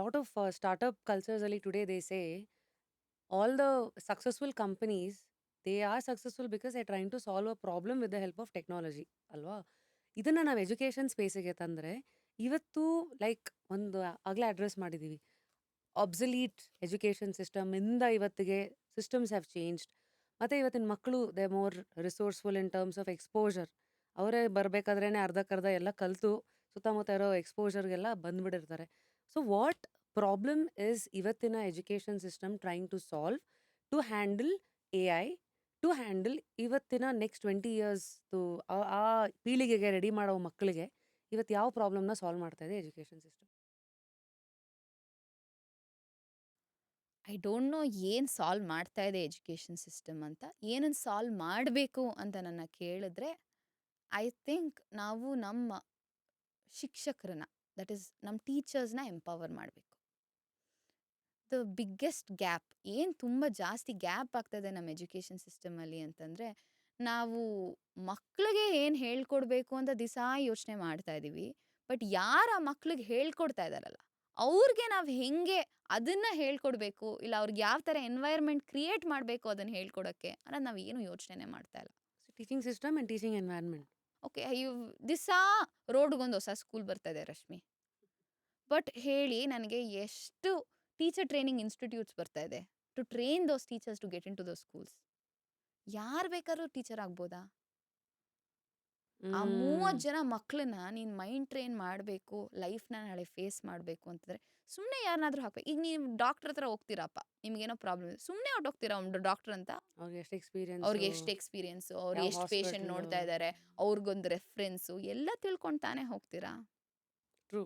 lot of startup cultures ali today they say all the successful companies they are successful because they're trying to solve a problem with the help of technology ಅಲ್ವಾ? ಇದನ್ನ ನಾವು education ಸ್ಪೇಸಿಗೆ ತಂದ್ರೆ ಇವತ್ತು like ಒಂದು ಆಗಲೇ address ಮಾಡಿದೀವಿ. ಅಬ್ಸಲೀಟ್ education system ಇಂದ ಇವತ್ತಿಗೆ ಸಿಸ್ಟಮ್ಸ್ ಹ್ಯಾವ್ ಚೇಂಜ್ಡ್. ಮತ್ತೆ ಇವತ್ತಿನ ಮಕ್ಕಳು they more resourceful in terms of exposure. ಅವರೇ ಬರಬೇಕಾದ್ರೇನೆ ಅರ್ಧಕ್ಕರ್ಧ ಎಲ್ಲ ಕಲಿತು ಸುತ್ತಮುತ್ತ ಇರೋ ಎಕ್ಸ್ಪೋಜರ್ಗೆಲ್ಲ ಬಂದ್ಬಿಟ್ಟಿರ್ತಾರೆ. ಸೊ ವಾಟ್ ಪ್ರಾಬ್ಲಮ್ ಇಸ್ ಇವತ್ತಿನ education system trying to solve to handle A I, to handle ಇವತ್ತಿನ ನೆಕ್ಸ್ಟ್ 20 ಇಯರ್ಸ್ ಆ ಪೀಳಿಗೆಗೆ ರೆಡಿ ಮಾಡೋ ಮಕ್ಕಳಿಗೆ ಇವತ್ತು ಯಾವ ಪ್ರಾಬ್ಲಮ್ನ ಸಾಲ್ವ್ ಮಾಡ್ತಾ ಇದೆ education system? I don't know ಏನು ಸಾಲ್ವ್ ಮಾಡ್ತಾ ಇದೆ ಎಜುಕೇಷನ್ ಸಿಸ್ಟಮ್ ಅಂತ. ಏನನ್ನು ಸಾಲ್ವ್ ಮಾಡಬೇಕು ಅಂತ ನನ್ನ ಕೇಳಿದ್ರೆ, ಐ ಥಿಂಕ್ ನಾವು ನಮ್ಮ ಶಿಕ್ಷಕರನ್ನ, ದಟ್ ಈಸ್ ನಮ್ಮ ಟೀಚರ್ಸ್‌ನ ಎಂಪವರ್ ಮಾಡಬೇಕು. ದ ಬಿಗ್ಗೆಸ್ಟ್ ಗ್ಯಾಪ್ ಏನು ತುಂಬ ಜಾಸ್ತಿ ಗ್ಯಾಪ್ ಆಗ್ತಾಯಿದೆ ನಮ್ಮ ಎಜುಕೇಷನ್ ಸಿಸ್ಟಮಲ್ಲಿ ಅಂತಂದರೆ, ನಾವು ಮಕ್ಕಳಿಗೆ ಏನು ಹೇಳ್ಕೊಡ್ಬೇಕು ಅಂತ ದಿಸಾ ಯೋಚನೆ ಮಾಡ್ತಾ ಇದ್ದೀವಿ. ಬಟ್ ಯಾರು ಆ ಮಕ್ಳಿಗೆ ಹೇಳ್ಕೊಡ್ತಾ ಇದ್ದಾರಲ್ಲ, ಅವ್ರಿಗೆ ನಾವು ಹೆಂಗೆ ಅದನ್ನು ಹೇಳ್ಕೊಡ್ಬೇಕು, ಇಲ್ಲ ಅವ್ರಿಗೆ ಯಾವ ಥರ ಎನ್ವೈರ್ಮೆಂಟ್ ಕ್ರಿಯೇಟ್ ಮಾಡಬೇಕು ಅದನ್ನು ಹೇಳ್ಕೊಡೋಕ್ಕೆ ಅನ್ನೋದು ನಾವು ಏನು ಯೋಚನೆ ಮಾಡ್ತಾ ಇಲ್ಲ. Teaching system and teaching environment. Okay, ದಿಸಾ ರೋಡ್ಗೊಂದು ಹೊಸ ಸ್ಕೂಲ್ ಬರ್ತಾ ಇದೆ ರಶ್ಮಿ. ಬಟ್ ಹೇಳಿ ನನಗೆ ಎಷ್ಟು ಟೀಚರ್ ಟ್ರೈನಿಂಗ್ ಇನ್ಸ್ಟಿಟ್ಯೂಟ್ಸ್ ಬರ್ತಾ ಇದೆ to train those teachers to get into those schools. ಯಾರು ಬೇಕಾದ್ರೂ ಟೀಚರ್ ಆಗ್ಬೋದಾ? ಆ 30 ಜನ ಮಕ್ಕಳನ್ನ ನೀನು ಮೈಂಡ್ ಟ್ರೈನ್ ಮಾಡಬೇಕು, ಲೈಫ್ನ ನಾಳೆ ಫೇಸ್ ಮಾಡಬೇಕು ಅಂತಂದರೆ ಸುಮ್ಮನೆ ಯಾರನ್ನಾದ್ರೂ ಹಾಕಬೇಕು. ಈಗ ನೀವು ಡಾಕ್ಟರ್ ಹತ್ರ ಹೋಗ್ತೀರಪ್ಪ, ನಿಮಗೇನೋ ಪ್ರಾಬ್ಲಮ್ ಇದೆ, ಸುಮ್ಮನೆ ಹೊಟ್ಟೋಗ್ತೀರಾ ಒಂದು ಡಾಕ್ಟರ್ ಅಂತ? ಅವ್ರಿಗೆ ಎಷ್ಟು ಎಕ್ಸ್ಪೀರಿಯನ್ಸ್, ಅವ್ರಿಗೆ ಎಷ್ಟು ಎಕ್ಸ್ಪೀರಿಯನ್ಸು, ಅವ್ರು ಯಾವ ಎಷ್ಟು ಪೇಷಂಟ್ ಹಾಸ್ಪಿಟಲ್. ನೋಡ್ತಾ ಇದ್ದಾರೆ, ಅವ್ರಿಗೊಂದು ರೆಫರೆನ್ಸು ಎಲ್ಲ ತಿಳ್ಕೊಂಡು ತಾನೇ ಹೋಗ್ತೀರಾ? ಟ್ರೂ.